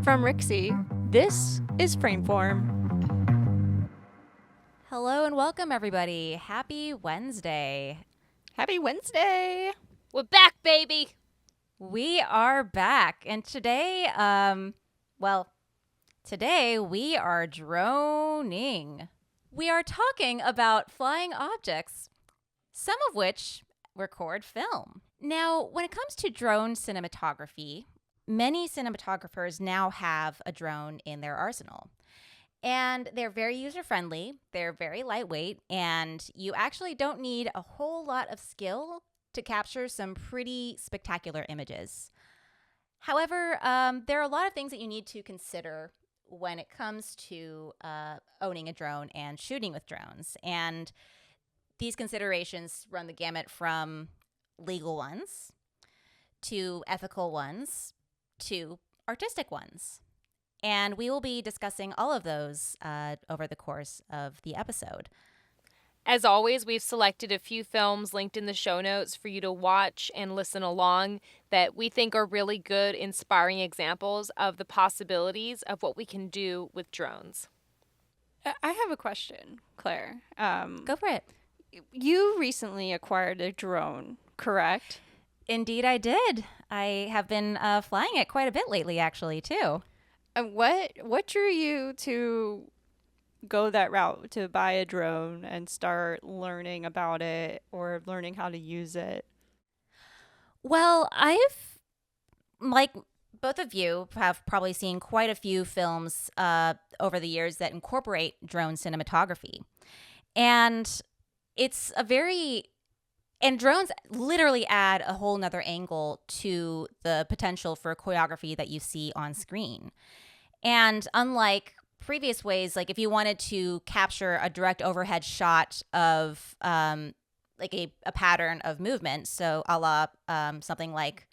From Rixie, this is Frameform. Hello and welcome, everybody. Happy Wednesday. Happy Wednesday! We're back, baby. We are back. And today we are droning. We are talking about flying objects, some of which record film. Now, when it comes to drone cinematography, many cinematographers now have a drone in their arsenal. And they're very user-friendly, they're very lightweight, and you actually don't need a whole lot of skill to capture some pretty spectacular images. However, there are a lot of things that you need to consider when it comes to owning a drone and shooting with drones. And these considerations run the gamut from legal ones to ethical ones to artistic ones. And we will be discussing all of those over the course of the episode. As always, we've selected a few films linked in the show notes for you to watch and listen along that we think are really good, inspiring examples of the possibilities of what we can do with drones. I have a question, Claire. Go for it. You recently acquired a drone, correct? Indeed, I did. I have been flying it quite a bit lately, actually, too. And what drew you to go that route, to buy a drone and start learning about it or learning how to use it? Well, like both of you, have probably seen quite a few films over the years that incorporate drone cinematography. And and drones literally add a whole nother angle to the potential for choreography that you see on screen. And unlike previous ways, like if you wanted to capture a direct overhead shot of like a pattern of movement, so a la something like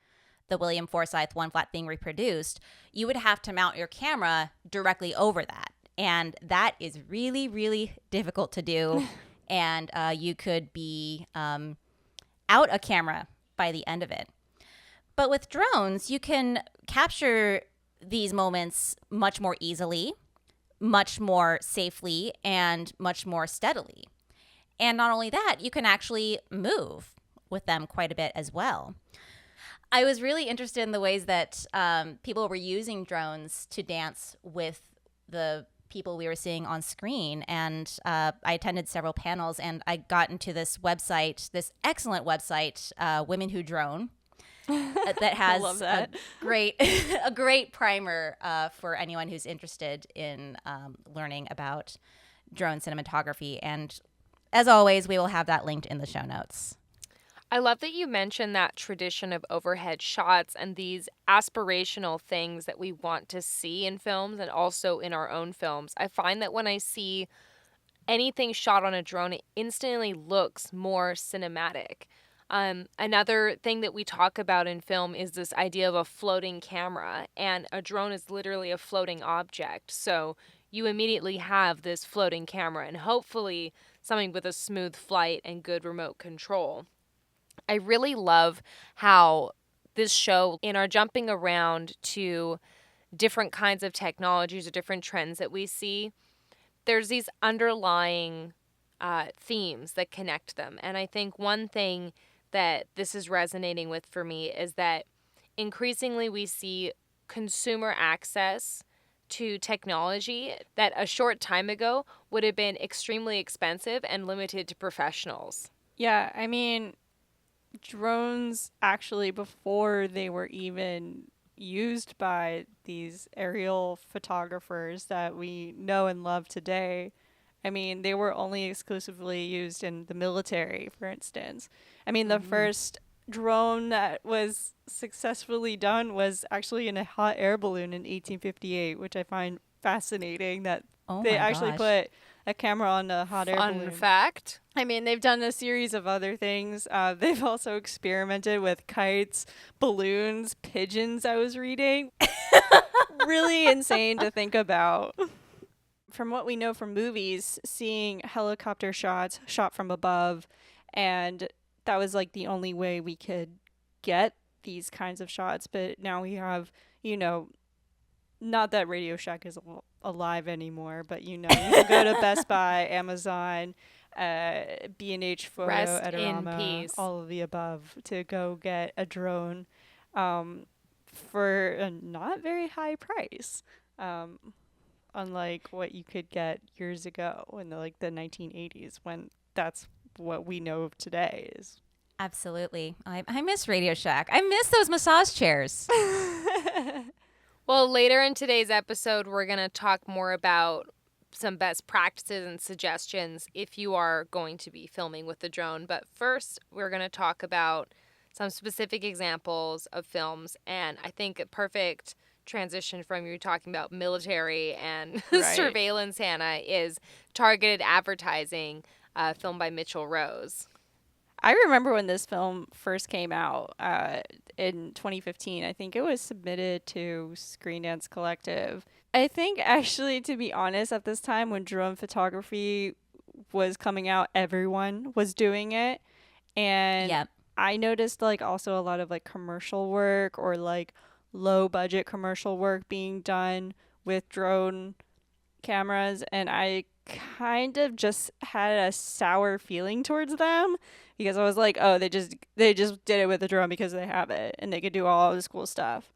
the William Forsythe One Flat Thing Reproduced, you would have to mount your camera directly over that. And that is really, really difficult to do. And you could be out a camera by the end of it. But with drones, you can capture these moments much more easily, much more safely, and much more steadily. And not only that, you can actually move with them quite a bit as well. I was really interested in the ways that people were using drones to dance with the people we were seeing on screen. And I attended several panels, and I got into this excellent website, Women Who Drone, that has Love that. a great primer for anyone who's interested in learning about drone cinematography. And as always, we will have that linked in the show notes. I love that you mentioned that tradition of overhead shots and these aspirational things that we want to see in films and also in our own films. I find that when I see anything shot on a drone, it instantly looks more cinematic. Another thing that we talk about in film is this idea of a floating camera, and a drone is literally a floating object. So you immediately have this floating camera and hopefully something with a smooth flight and good remote control. I really love how this show, in our jumping around to different kinds of technologies or different trends that we see, there's these underlying themes that connect them. And I think one thing that this is resonating with for me is that increasingly we see consumer access to technology that a short time ago would have been extremely expensive and limited to professionals. Yeah, I mean, drones actually, before they were even used by these aerial photographers that we know and love today, I mean, they were only exclusively used in the military, for instance. I mean, the first drone that was successfully done was actually in a hot air balloon in 1858, which I find fascinating that Oh they my actually gosh. put a camera on a hot air Fun balloon. fact. I mean, they've done a series of other things. They've also experimented with kites, balloons, pigeons, I was reading. Really insane to think about. From what we know from movies, seeing helicopter shots shot from above, and that was like the only way we could get these kinds of shots. But now we have, you know, not that Radio Shack is alive anymore, but you can go to Best Buy, Amazon, B&H Photo, Rest in Edorama, peace. all of the above to go get a drone um, for a not very high price. Um, Unlike what you could get years ago in the 1980s, when that's what we know of today is. Absolutely. I miss Radio Shack. I miss those massage chairs. Well, later in today's episode, we're going to talk more about some best practices and suggestions if you are going to be filming with the drone. But first, we're going to talk about some specific examples of films. And I think a perfect transition from you talking about military and Right. surveillance, Hannah, is targeted advertising, filmed by Mitchell Rose. I remember when this film first came out in 2015. I think it was submitted to Screen Dance Collective. I think, actually, to be honest, at this time when drone photography was coming out, everyone was doing it. And Yep. I noticed also a lot of commercial work or low budget commercial work being done with drone cameras, and I kind of just had a sour feeling towards them because I was like, oh, they just did it with a drone because they have it and they could do all this cool stuff.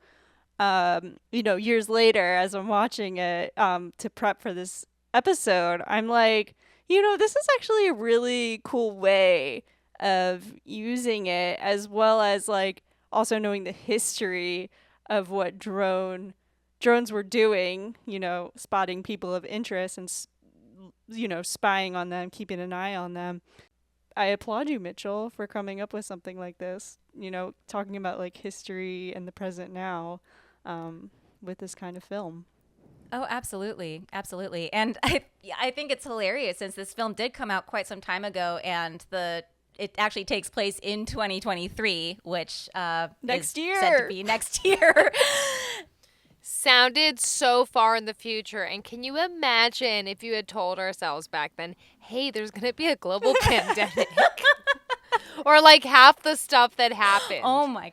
Years later, as I'm watching it to prep for this episode, I'm like, this is actually a really cool way of using it, as well as also knowing the history of what drones were doing, spotting people of interest and spying on them, keeping an eye on them. I applaud you, Mitchell, for coming up with something like this, talking about history and the present now with this kind of film. Oh, absolutely. Absolutely. And I think it's hilarious since this film did come out quite some time ago and it actually takes place in 2023, which Next is year. said to be next year. Sounded so far in the future. And can you imagine if you had told ourselves back then, hey, there's going to be a global pandemic? Or half the stuff that happened. Oh, my.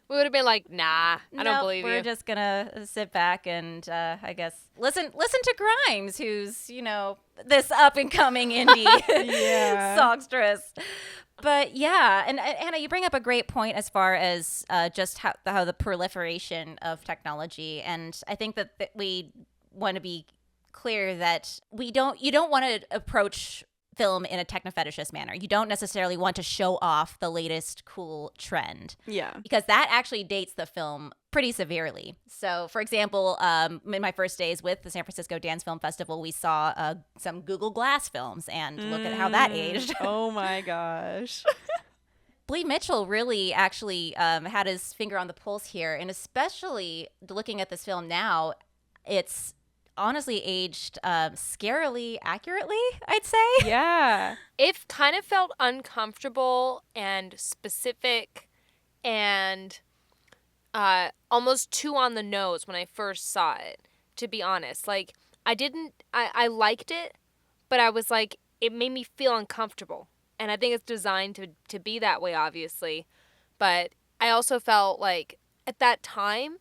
We would have been like, nah, I don't believe we're you. just going to sit back and, I guess, listen to Grimes, who's, this up-and-coming indie Yeah. songstress. But yeah, and Hannah, you bring up a great point as far as just how the proliferation of technology, and I think that we want to be clear that you don't want to approach film in a techno-fetishist manner. You don't necessarily want to show off the latest cool trend. Yeah. Because that actually dates the film pretty severely. So, for example, in my first days with the San Francisco Dance Film Festival, we saw some Google Glass films, and look at how that aged. Oh my gosh. Blee Mitchell really actually had his finger on the pulse here, and especially looking at this film now, it's honestly aged scarily accurately, I'd say. Yeah. It kind of felt uncomfortable and specific and almost too on the nose when I first saw it, to be honest. I liked it, but I was like, it made me feel uncomfortable. And I think it's designed to be that way, obviously. But I also felt like at that time,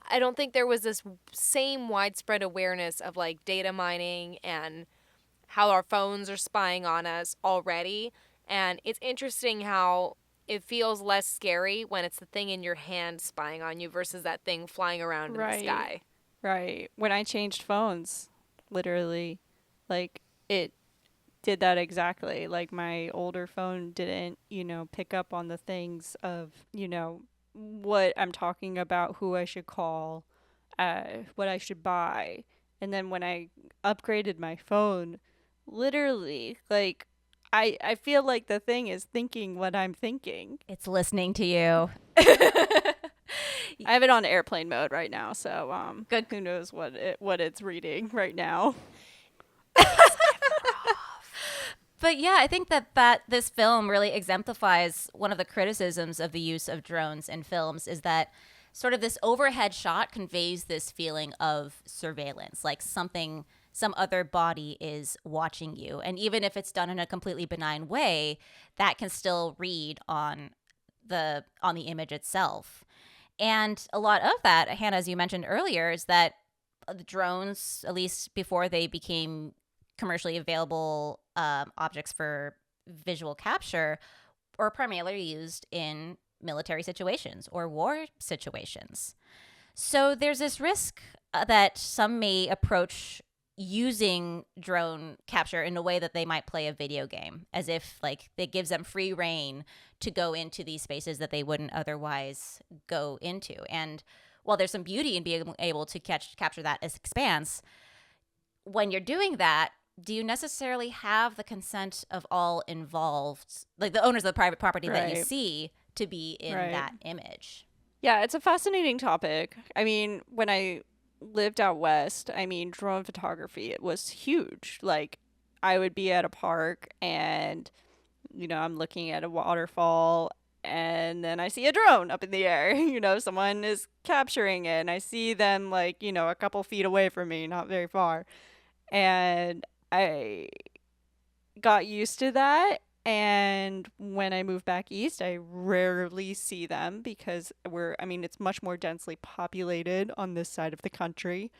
I don't think there was this same widespread awareness of data mining and how our phones are spying on us already. And it's interesting how it feels less scary when it's the thing in your hand spying on you versus that thing flying around in the sky. Right. When I changed phones, literally, it did that exactly. My older phone didn't, pick up on the things of, what I'm talking about, who I should call, what I should buy. And then when I upgraded my phone, literally, I feel like the thing is thinking what I'm thinking. It's listening to you. I have it on airplane mode right now, so Good. Who knows what it's reading right now. But yeah, I think that this film really exemplifies one of the criticisms of the use of drones in films is that sort of this overhead shot conveys this feeling of surveillance, like some other body is watching you. And even if it's done in a completely benign way, that can still read on the image itself. And a lot of that, Hannah, as you mentioned earlier, is that the drones, at least before they became commercially available objects for visual capture, were primarily used in military situations or war situations. So there's this risk that some may approach using drone capture in a way that they might play a video game, as if like it gives them free reign to go into these spaces that they wouldn't otherwise go into. And while there's some beauty in being able to capture that as expanse, when you're doing that, do you necessarily have the consent of all involved, like the owners of the private property that you Right. see, to be in Right. that image? Yeah, it's a fascinating topic. I mean, when I lived out west, I mean, drone photography, it was huge. Like, I would be at a park and, I'm looking at a waterfall and then I see a drone up in the air. Someone is capturing it and I see them, like, a couple feet away from me, not very far. And I got used to that. And when I moved back east, I rarely see them because it's much more densely populated on this side of the country.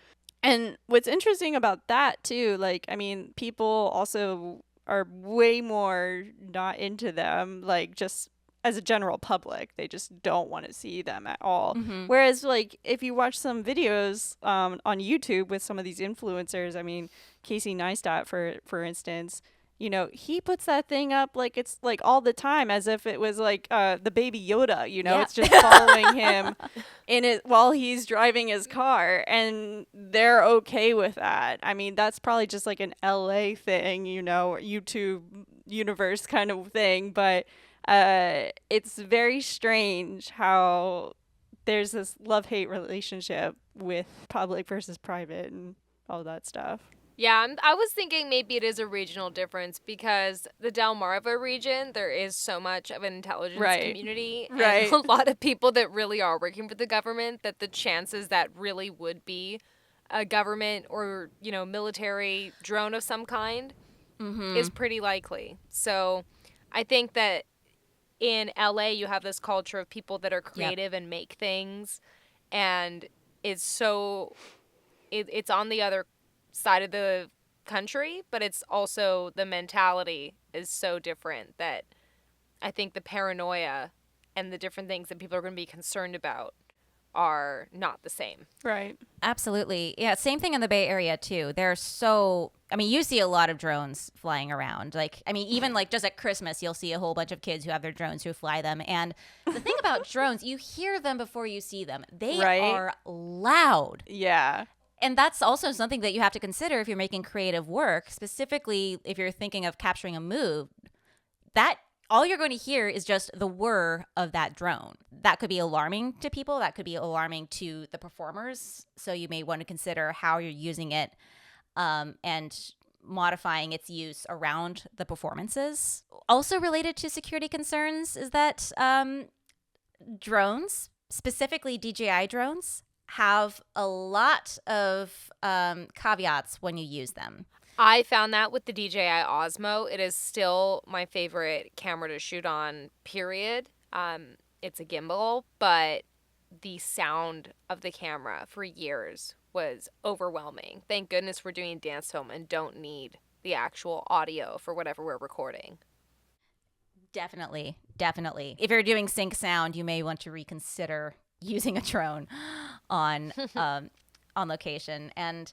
And what's interesting about that, too, like, I mean, people also are way more not into them, like, just as a general public. They just don't want to see them at all. Mm-hmm. Whereas, like, if you watch some videos on YouTube with some of these influencers, I mean, Casey Neistat, for instance, he puts that thing up like it's like all the time as if it was like the baby Yoda, Yeah. it's just following him in it while he's driving his car, and they're okay with that. I mean, that's probably just like an LA thing, YouTube universe kind of thing, but it's very strange how there's this love-hate relationship with public versus private and all that stuff. Yeah, I was thinking maybe it is a regional difference because the Delmarva region, there is so much of an intelligence Right. community Right. and a lot of people that really are working for the government, that the chances that really would be a government or, military drone of some kind is pretty likely. So I think that in LA, you have this culture of people that are creative and make things, and it's on the other side of the country, but it's also the mentality is so different that I think the paranoia and the different things that people are going to be concerned about are not the same. Right. Absolutely. Yeah, same thing in the Bay Area too. You see a lot of drones flying around. Like, I mean, even like just at Christmas, you'll see a whole bunch of kids who have their drones who fly them. And the thing about drones, you hear them before you see them. They Right. are loud. Yeah. And that's also something that you have to consider if you're making creative work, specifically if you're thinking of capturing a mood. That all you're going to hear is just the whir of that drone. That could be alarming to people. That could be alarming to the performers. So you may want to consider how you're using it and modifying its use around the performances. Also related to security concerns is that drones, specifically DJI drones, have a lot of caveats when you use them. I found that with the DJI Osmo. It is still my favorite camera to shoot on, period. It's a gimbal, but the sound of the camera for years was overwhelming. Thank goodness we're doing dance film and don't need the actual audio for whatever we're recording. Definitely. If you're doing sync sound, you may want to reconsider using a drone on location. And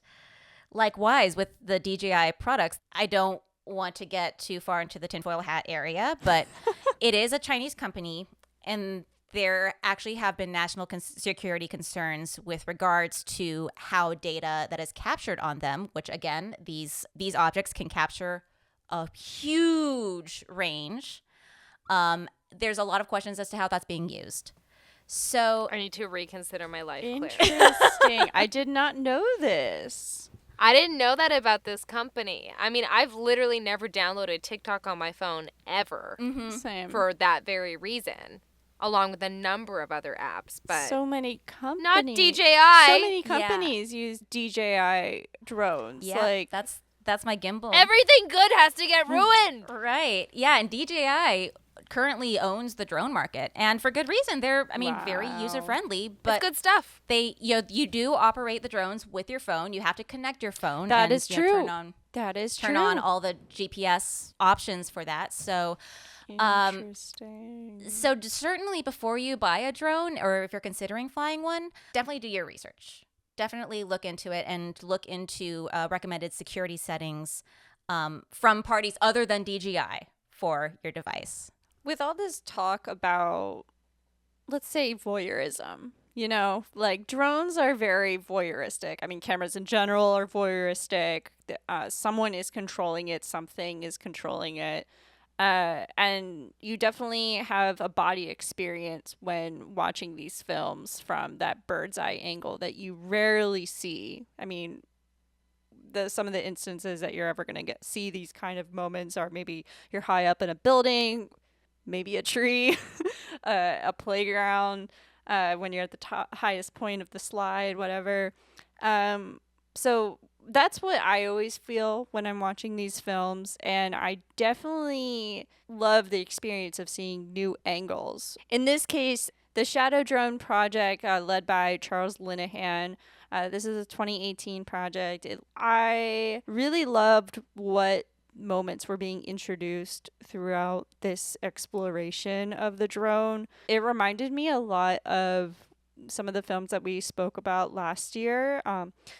likewise with the DJI products, I don't want to get too far into the tinfoil hat area, but it is a Chinese company, and there actually have been national security concerns with regards to how data that is captured on them, which again, these objects can capture a huge range. There's a lot of questions as to how that's being used. So I need to reconsider my life, Claire. Interesting. I did not know this. I didn't know that about this company. I mean, I've literally never downloaded TikTok on my phone ever Same. for that very reason, along with a number of other apps. But so many companies. not DJI. So many companies use DJI drones. yeah, Like, that's my gimbal. Everything good has to get ruined. Right. Yeah, and DJI currently owns the drone market, and for good reason. They're, I mean, very Wow. user friendly, It's but good stuff. they, you do operate the drones with your phone. You have to connect your phone That and is true. turn True. on all the GPS options for that. So Interesting. so certainly before you buy a drone, or if you're considering flying one, definitely do your research. Definitely look into it and look into recommended security settings from parties other than DJI for your device. With all this talk about, let's say, voyeurism, you know, like drones are very voyeuristic. I mean, cameras in general are voyeuristic. Someone is controlling it, something is controlling it. And you definitely have a body experience when watching these films from that bird's eye angle that you rarely see. I mean, some of the instances that you're ever going to see these kind of moments are maybe you're high up in a building, maybe a tree, a playground, when you're at the highest point of the slide, whatever. So that's what I always feel when I'm watching these films, and I definitely love the experience of seeing new angles. In this case, the Shadow Drone project, led by Charles Linehan. This is a 2018 project. I really loved what moments were being introduced throughout this exploration of the drone. It reminded me a lot of some of the films that we spoke about last year,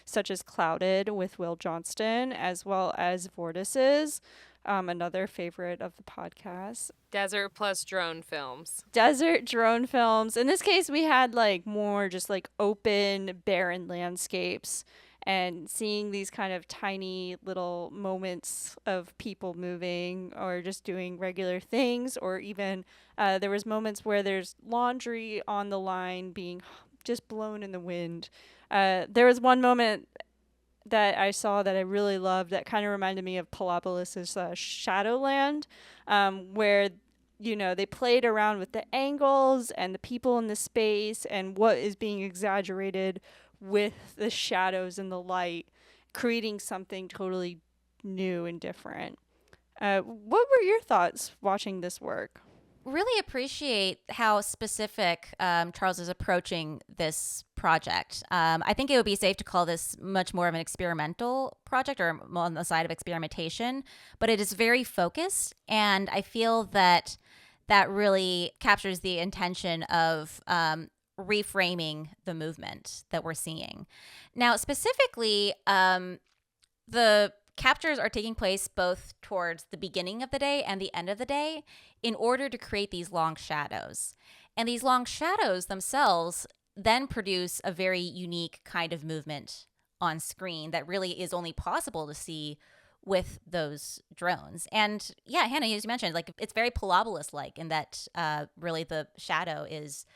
such as Clouded with Will Johnston, as well as Vortices, another favorite of the podcast. Desert plus drone films. Desert drone films. In this case, we had like more just like open, barren landscapes, and seeing these kind of tiny little moments of people moving or just doing regular things, or even there was moments where there's laundry on the line being just blown in the wind. There was one moment that I saw that I really loved that kind of reminded me of Palopolis' Shadowland, where they played around with the angles and the people in the space and what is being exaggerated with the shadows and the light, creating something totally new and different. What were your thoughts watching this work? Really appreciate how specific Charles is approaching this project. I think it would be safe to call this much more of an experimental project, or on the side of experimentation, but it is very focused, and I feel that really captures the intention of reframing the movement that we're seeing. Now, specifically, the captures are taking place both towards the beginning of the day and the end of the day in order to create these long shadows. And these long shadows themselves then produce a very unique kind of movement on screen that really is only possible to see with those drones. And yeah, Hannah, as you mentioned, like it's very Palopolis-like in that really the shadow is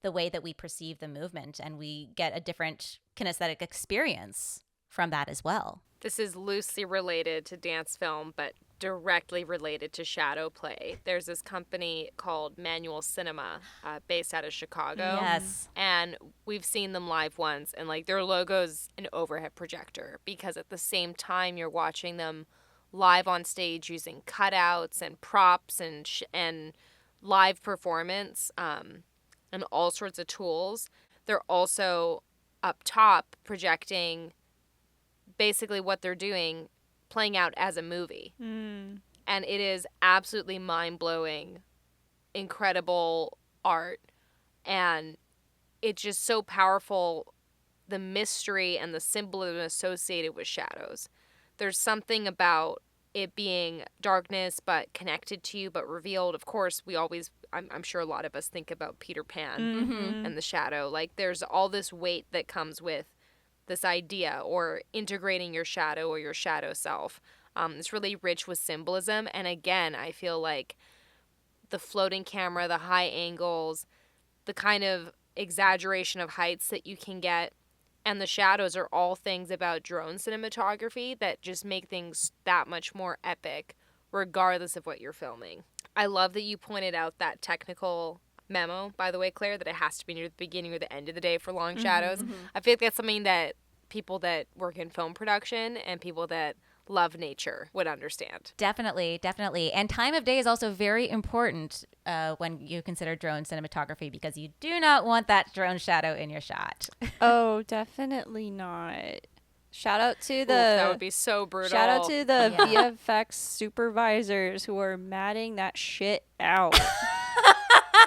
the way that we perceive the movement, and we get a different kinesthetic experience from that as well. This is loosely related to dance film, but directly related to shadow play. There's this company called Manual Cinema, based out of Chicago. Yes. And we've seen them live once, and like their logo's an overhead projector, because at the same time you're watching them live on stage using cutouts and props and live performance, and all sorts of tools. They're also up top projecting basically what they're doing, playing out as a movie. And it is absolutely mind-blowing, incredible art, and it's just so powerful, the mystery and the symbolism associated with shadows. There's something about it being darkness but connected to you but revealed. Of course, I'm sure a lot of us think about Peter Pan and the shadow. Like there's all this weight that comes with this idea, or integrating your shadow or your shadow self. It's really rich with symbolism. And again, I feel like the floating camera, the high angles, the kind of exaggeration of heights that you can get, and the shadows are all things about drone cinematography that just make things that much more epic, regardless of what you're filming. I love that you pointed out that technical memo, by the way, Claire, that it has to be near the beginning or the end of the day for long shadows. I feel like that's something that people that work in film production and people that love nature would understand. Definitely, definitely. And time of day is also very important when you consider drone cinematography, because you do not want that drone shadow in your shot. Oh, definitely not. Shout out to Oof, that would the be so brutal. shout out to the Yeah. VFX supervisors who are matting that shit out.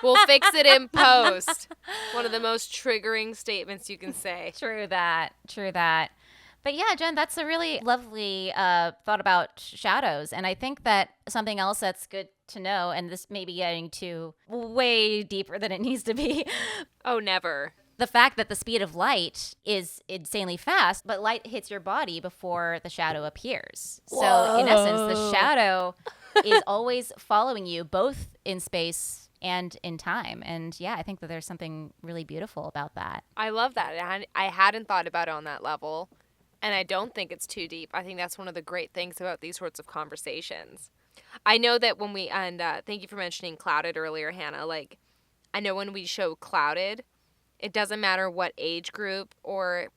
We'll fix it in post. One of the most triggering statements you can say. True that. True that. But yeah, Jen, that's a really lovely thought about shadows. And I think that something else that's good to know, and this may be getting to way deeper than it needs to be, Oh, never. the fact that the speed of light is insanely fast, but light hits your body before the shadow appears. So in essence, the shadow is always following you, both in space and in time. And yeah, I think that there's something really beautiful about that. I love that. I hadn't thought about it on that level. And I don't think it's too deep. I think that's one of the great things about these sorts of conversations. I know that when we, and thank you for mentioning Clouded earlier, Hannah. Like, I know when we show Clouded, it doesn't matter what age group or,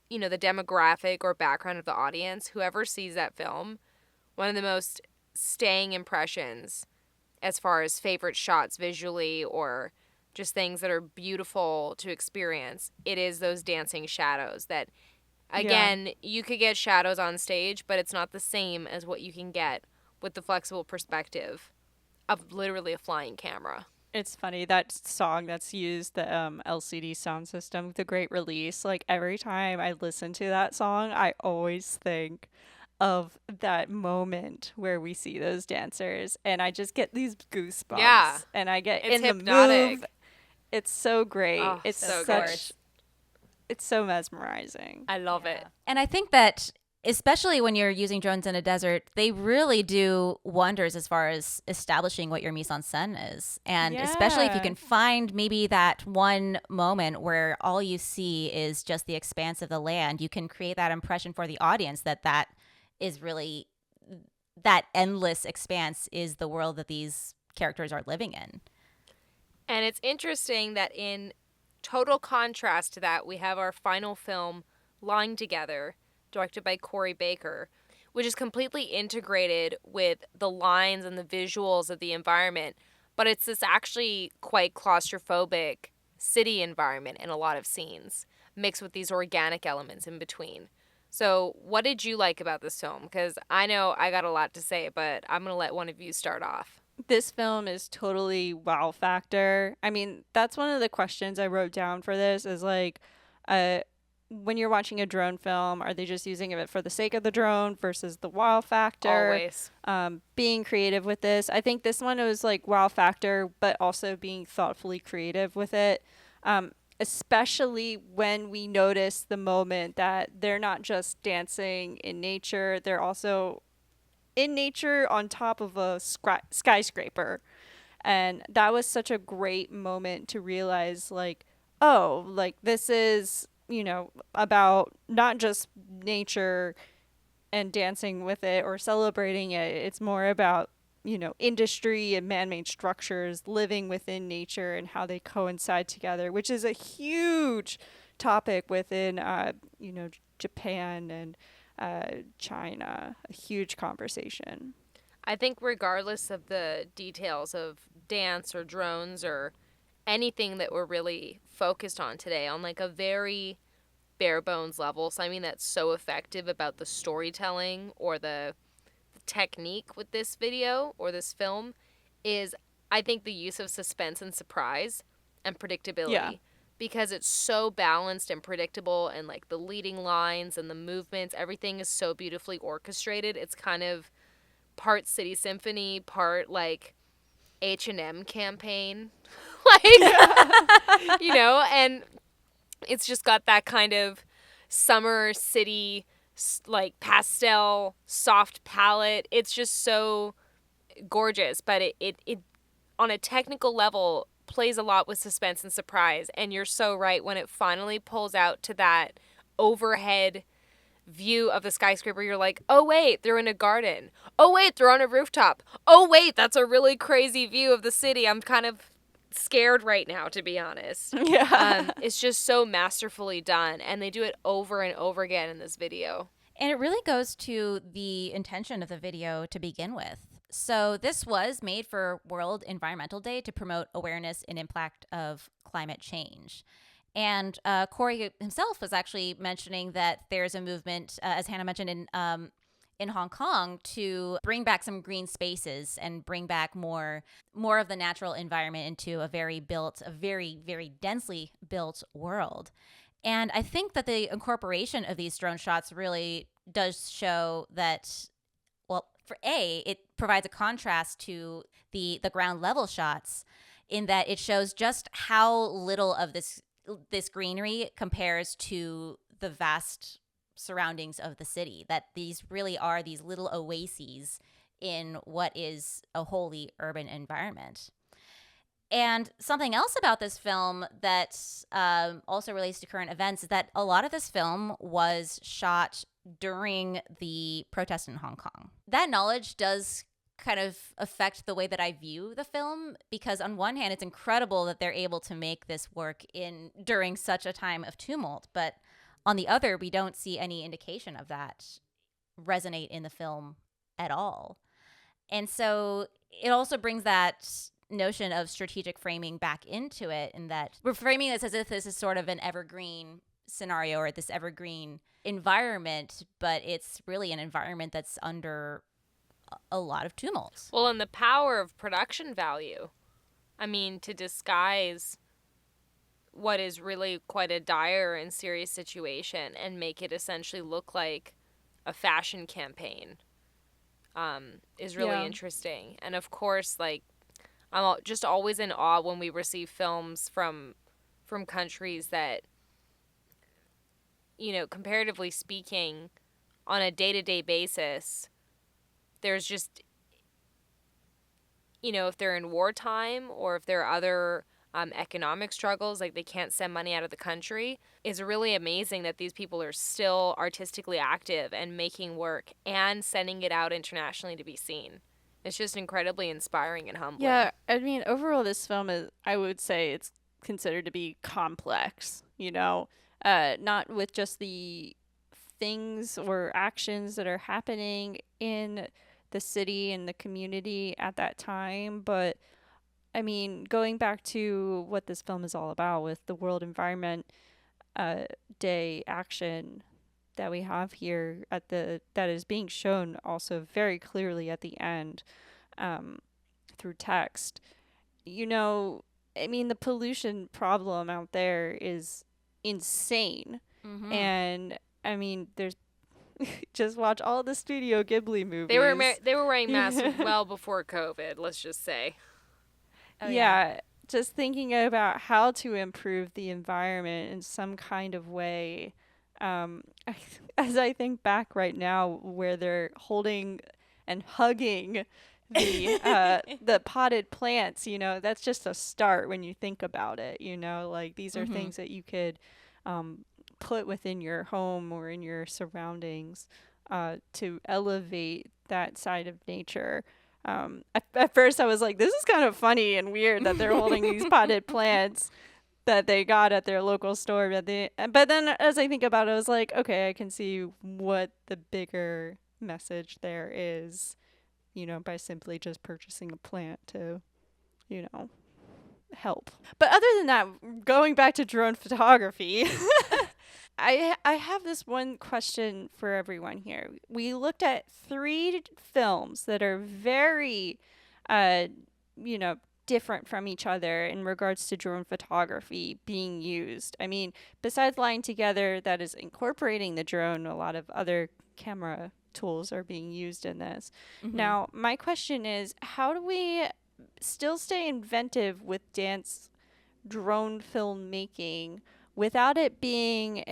you know, the demographic or background of the audience, whoever sees that film, one of the most staying impressions as far as favorite shots visually or just things that are beautiful to experience, it is those dancing shadows that, again, you could get shadows on stage, but it's not the same as what you can get with the flexible perspective of literally a flying camera. It's funny, that song that's used, the LCD sound system, The Great Release. Like, every time I listen to that song, I always think of that moment where we see those dancers, and I just get these goosebumps. Yeah. And I get It's in the hypnotic. move. It's so great. Oh, It's so good. it's so mesmerizing. I love it. And I think that especially when you're using drones in a desert, they really do wonders as far as establishing what your mise en scène is. And especially if you Yeah. can find maybe that one moment where all you see is just the expanse of the land, you can create that impression for the audience that that is really, that endless expanse is the world that these characters are living in. And it's interesting that in total contrast to that, we have our final film, Lying Together, directed by Corey Baker, which is completely integrated with the lines and the visuals of the environment, but it's this actually quite claustrophobic city environment in a lot of scenes, mixed with these organic elements in between. So, what did you like about this film? Because I know I got a lot to say, but I'm going to let one of you start off. This film is totally wow factor. I mean, that's one of the questions I wrote down for this is like, when you're watching a drone film, are they just using it for the sake of the drone versus the wow factor? Always. Being creative with this. I think this one was like wow factor, but also being thoughtfully creative with it. Especially when we notice the moment that they're not just dancing in nature, they're also in nature on top of a skyscraper. And that was such a great moment to realize, like, oh, like this is, about not just nature and dancing with it or celebrating it. It's more about, industry and man-made structures living within nature and how they coincide together, which is a huge topic within, Japan and China. A huge conversation. I think regardless of the details of dance or drones or anything that we're really focused on today on like a very bare bones level, so I mean that's so effective about the storytelling or the technique with this video or this film is I think the use of suspense and surprise and predictability. Yeah. Because it's so balanced and predictable and like the leading lines and the movements, everything is so beautifully orchestrated. It's kind of part City Symphony, part like H&M campaign. And it's just got that kind of summer city like pastel soft palette. It's just so gorgeous, but it on a technical level plays a lot with suspense and surprise. And you're so right, when it finally pulls out to that overhead view of the skyscraper, you're like, oh wait, they're in a garden. Oh wait, they're on a rooftop. Oh wait, that's a really crazy view of the city. I'm kind of scared right now, to be honest. Yeah. It's just so masterfully done, and they do it over and over again in this video. And it really goes to the intention of the video to begin with. So, this was made for World Environmental Day to promote awareness and impact of climate change. And Corey himself was actually mentioning that there's a movement, as Hannah mentioned, in Hong Kong to bring back some green spaces and bring back more of the natural environment into a very densely built world. And I think that the incorporation of these drone shots really does show that, well, for it provides a contrast to the ground level shots in that it shows just how little of this greenery compares to the vast surroundings of the city, that these really are these little oases in what is a wholly urban environment. And something else about this film that also relates to current events is that a lot of this film was shot during the protest in Hong Kong. That knowledge does kind of affect the way that I view the film, because on one hand, it's incredible that they're able to make this work during such a time of tumult, but on the other, we don't see any indication of that resonate in the film at all. And so it also brings that notion of strategic framing back into it, in that we're framing this as if this is sort of an evergreen scenario or this evergreen environment, but it's really an environment that's under a lot of tumult. Well, and the power of production value. I mean, to disguise what is really quite a dire and serious situation and make it essentially look like a fashion campaign is really interesting. And of course, like, I'm just always in awe when we receive films from countries that, you know, comparatively speaking, on a day-to-day basis, there's just, you know, if they're in wartime or if there are other economic struggles, like they can't send money out of the country, is really amazing that these people are still artistically active and making work and sending it out internationally to be seen. It's just incredibly inspiring and humbling. Yeah, I mean, overall, this film is, I would say, it's considered to be complex, not with just the things or actions that are happening in the city and the community at that time, but I mean, going back to what this film is all about with the World Environment Day action that we have here that is being shown also very clearly at the end through text. I mean, the pollution problem out there is insane. Mm-hmm. And I mean, there's just watch all the Studio Ghibli movies. They were wearing masks well before COVID, let's just say. Oh, yeah, just thinking about how to improve the environment in some kind of way. Um, as I think back right now, where they're holding and hugging the potted plants, that's just a start when you think about it. Like these are things that you could put within your home or in your surroundings to elevate that side of nature. At first I was like, this is kind of funny and weird that they're holding these potted plants that they got at their local store. But then as I think about it, I was like, okay, I can see what the bigger message there is, by simply just purchasing a plant to, help. But other than that, going back to drone photography, I have this one question for everyone here. We looked at 3 films that are very, different from each other in regards to drone photography being used. I mean, besides Lying Together, that is incorporating the drone, a lot of other camera tools are being used in this. Now, my question is, how do we still stay inventive with dance drone filmmaking without it being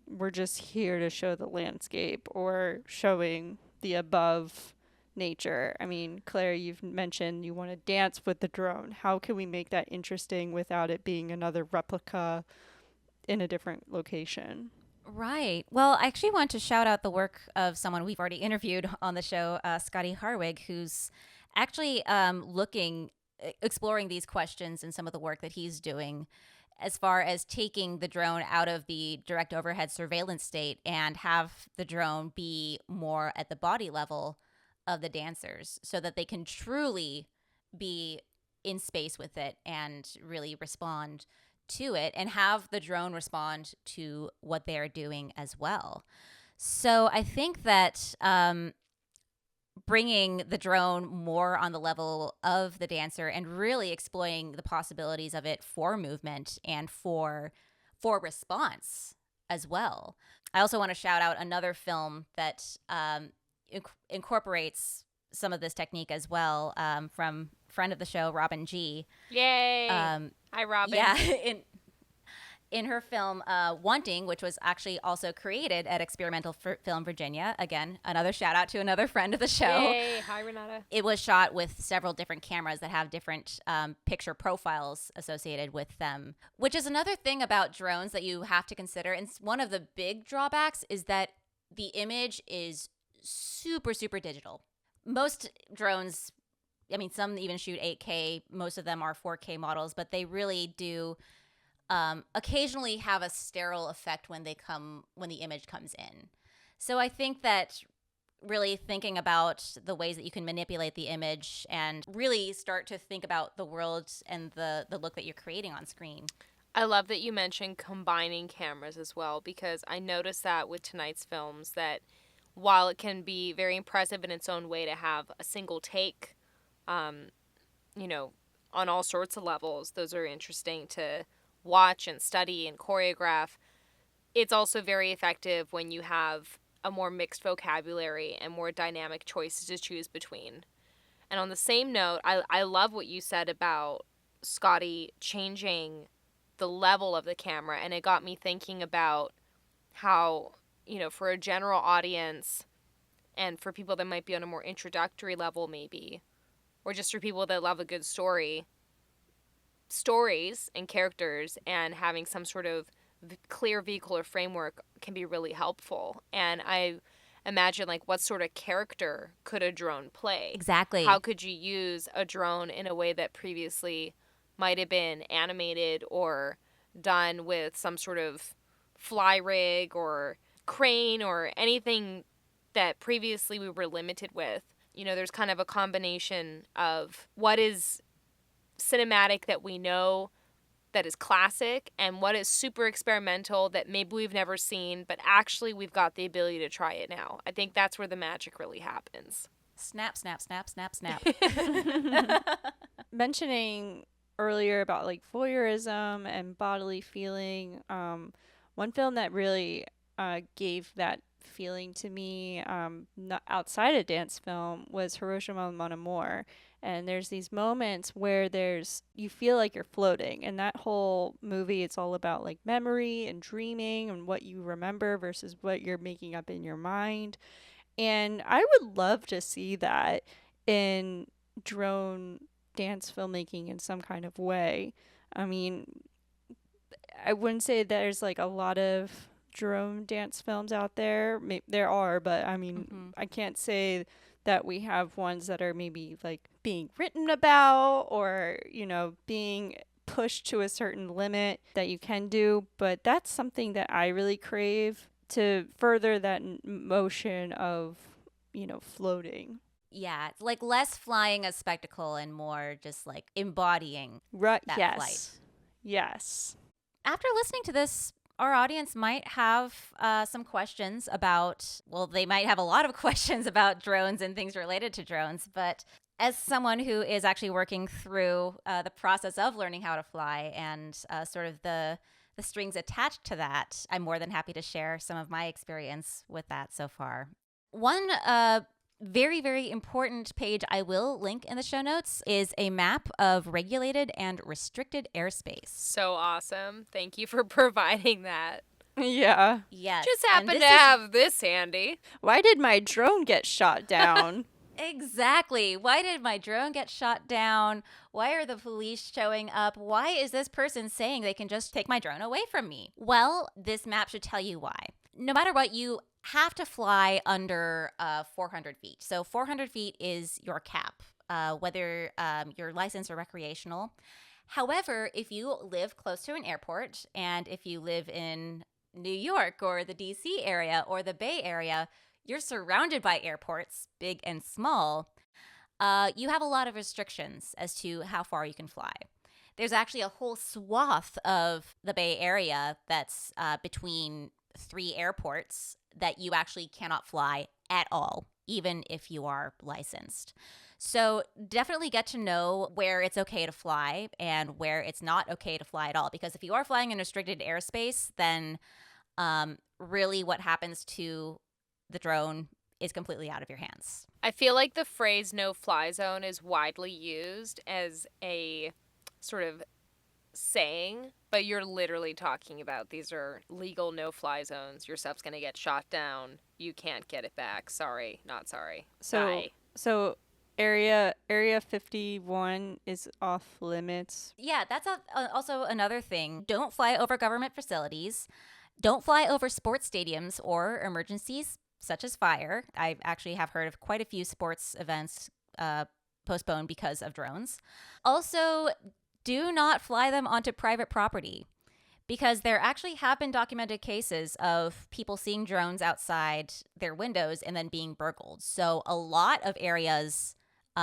we're just here to show the landscape or showing the above nature? I mean, Claire, you've mentioned you want to dance with the drone. How can we make that interesting without it being another replica in a different location? Right. Well, I actually want to shout out the work of someone we've already interviewed on the show, Scotty Harwig, who's actually exploring these questions in some of the work that he's doing. as far as taking the drone out of the direct overhead surveillance state and have the drone be more at the body level of the dancers so that they can truly be in space with it and really respond to it and have the drone respond to what they're doing as well. So I think that bringing the drone more on the level of the dancer and really exploiting the possibilities of it for movement and for response as well. I also want to shout out another film that incorporates some of this technique as well, from friend of the show, Robin G. Yay! Hi, Robin. Yeah, in her film Wanting, which was actually also created at Experimental Film Virginia. Again, another shout out to another friend of the show. Yay! Hi, Renata. It was shot with several different cameras that have different picture profiles associated with them, which is another thing about drones that you have to consider. And one of the big drawbacks is that the image is super, super digital. Most drones, I mean, some even shoot 8K. Most of them are 4K models, but they really do occasionally have a sterile effect when the image comes in. So I think that really thinking about the ways that you can manipulate the image and really start to think about the world and the look that you're creating on screen. I love that you mentioned combining cameras as well, because I noticed that with tonight's films that while it can be very impressive in its own way to have a single take, you know, on all sorts of levels, those are interesting to watch and study and choreograph. It's also very effective when you have a more mixed vocabulary and more dynamic choices to choose between. And on the same note, I love what you said about Scotty changing the level of the camera, and it got me thinking about how, you know, for a general audience and for people that might be on a more introductory level maybe, or just for people that love a good stories and characters and having some sort of clear vehicle or framework can be really helpful. And I imagine, like, what sort of character could a drone play? Exactly. How could you use a drone in a way that previously might have been animated or done with some sort of fly rig or crane or anything that previously we were limited with? You know, there's kind of a combination of what is cinematic that we know that is classic and what is super experimental that maybe we've never seen, but actually we've got the ability to try it now. I think that's where the magic really happens. Snap, snap, snap, snap, snap. Mentioning earlier about like voyeurism and bodily feeling, one film that really gave that feeling to me, not outside of dance film, was Hiroshima Mon Amour. And there's these moments where you feel like you're floating, and that whole movie, it's all about like memory and dreaming and what you remember versus what you're making up in your mind. And I would love to see that in drone dance filmmaking in some kind of way. I mean, I wouldn't say there's like a lot of drone dance films out there. There are, but I mean, I can't say that we have ones that are maybe like being written about or, you know, being pushed to a certain limit that you can do. But that's something that I really crave to further that motion of, you know, floating. Yeah, it's like less flying a spectacle and more just like embodying Right. that Yes. flight. Yes. After listening to this, our audience might have some questions about, well, they might have a lot of questions about drones and things related to drones. But as someone who is actually working through the process of learning how to fly and sort of the strings attached to that, I'm more than happy to share some of my experience with that so far. One very, very important page I will link in the show notes is a map of regulated and restricted airspace. So awesome. Thank you for providing that. Yeah. Yes. Just happen to have this handy. Why did my drone get shot down? Exactly. Why did my drone get shot down? Why are the police showing up? Why is this person saying they can just take my drone away from me? Well, this map should tell you why. No matter what, you have to fly under 400 feet. So 400 feet is your cap, whether you're licensed or recreational. However, if you live close to an airport and if you live in New York or the DC area or the Bay Area, you're surrounded by airports, big and small. You have a lot of restrictions as to how far you can fly. There's actually a whole swath of the Bay Area that's between 3 airports that you actually cannot fly at all, even if you are licensed. So definitely get to know where it's okay to fly and where it's not okay to fly at all. Because if you are flying in restricted airspace, then really what happens to the drone is completely out of your hands. I feel like the phrase no fly zone is widely used as a sort of saying, but you're literally talking about these are legal no fly zones. Your stuff's going to get shot down. You can't get it back. Sorry, not sorry. Bye. So area 51 is off limits. Yeah, that's also another thing. Don't fly over government facilities. Don't fly over sports stadiums or emergencies such as fire. I actually have heard of quite a few sports events postponed because of drones. Also, do not fly them onto private property, because there actually have been documented cases of people seeing drones outside their windows and then being burgled. So a lot of areas,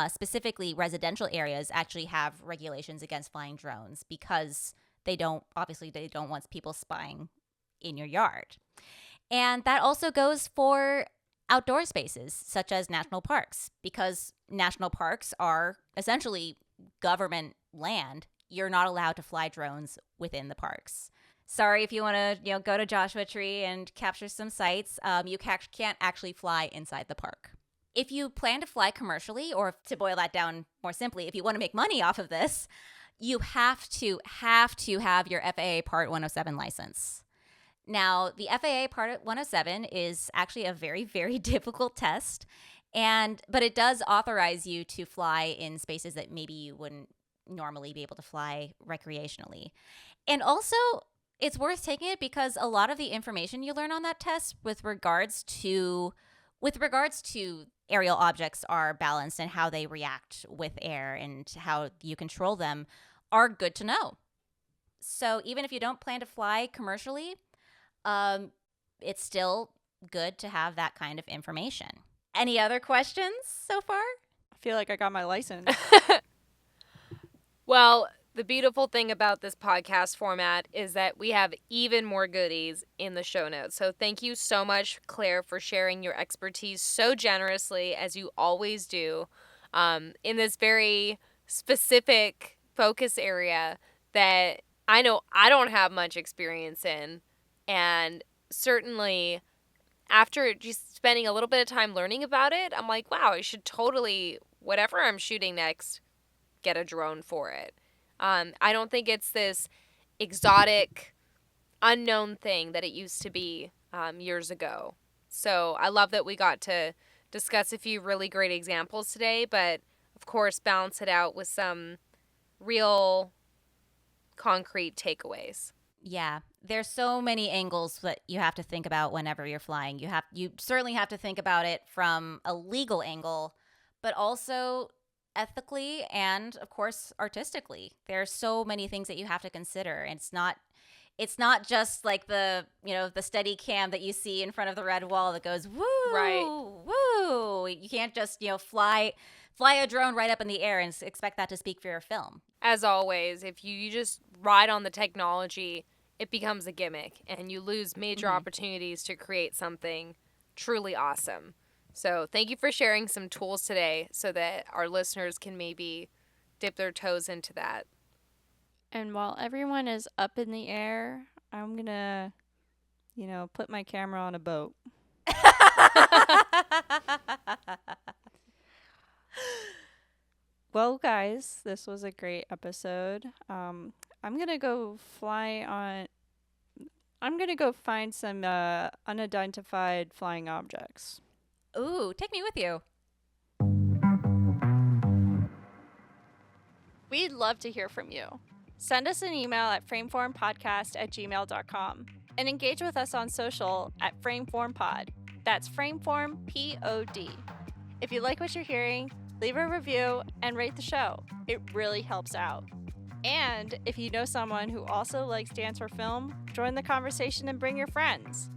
specifically residential areas, actually have regulations against flying drones because they don't want people spying in your yard. And that also goes for outdoor spaces such as national parks, because national parks are essentially government land. You're not allowed to fly drones within the parks. Sorry if you want to, go to Joshua Tree and capture some sights. You can't actually fly inside the park. If you plan to fly commercially, or to boil that down more simply, if you want to make money off of this, you have to have your FAA Part 107 license. Now, the FAA Part 107 is actually a very, very difficult test, but it does authorize you to fly in spaces that maybe you wouldn't normally be able to fly recreationally. And also, it's worth taking it because a lot of the information you learn on that test with regards to aerial objects are balanced and how they react with air and how you control them are good to know. So even if you don't plan to fly commercially, it's still good to have that kind of information. Any other questions so far? I feel like I got my license. Well, the beautiful thing about this podcast format is that we have even more goodies in the show notes. So thank you so much, Claire, for sharing your expertise so generously, as you always do, in this very specific focus area that I know I don't have much experience in. And certainly after just spending a little bit of time learning about it, I'm like, wow, I should totally, whatever I'm shooting next, get a drone for it. I don't think it's this exotic, unknown thing that it used to be years ago. So I love that we got to discuss a few really great examples today, but of course balance it out with some real concrete takeaways. Yeah, there's so many angles that you have to think about whenever you're flying. You certainly have to think about it from a legal angle, but also ethically and of course artistically. There's so many things that you have to consider, and it's not just like the steady cam that you see in front of the red wall that goes woo, right, woo. You can't just fly a drone right up in the air and expect that to speak for your film. As always, if you just ride on the technology, it becomes a gimmick and you lose major opportunities to create something truly awesome. So thank you for sharing some tools today so that our listeners can maybe dip their toes into that. And while everyone is up in the air, I'm going to, put my camera on a boat. Well, guys, this was a great episode. I'm going to go find some unidentified flying objects. Ooh, take me with you. We'd love to hear from you. Send us an email at frameformpodcast@gmail.com and engage with us on social at frameformpod. That's frameformpod. If you like what you're hearing, leave a review and rate the show. It really helps out. And if you know someone who also likes dance or film, join the conversation and bring your friends.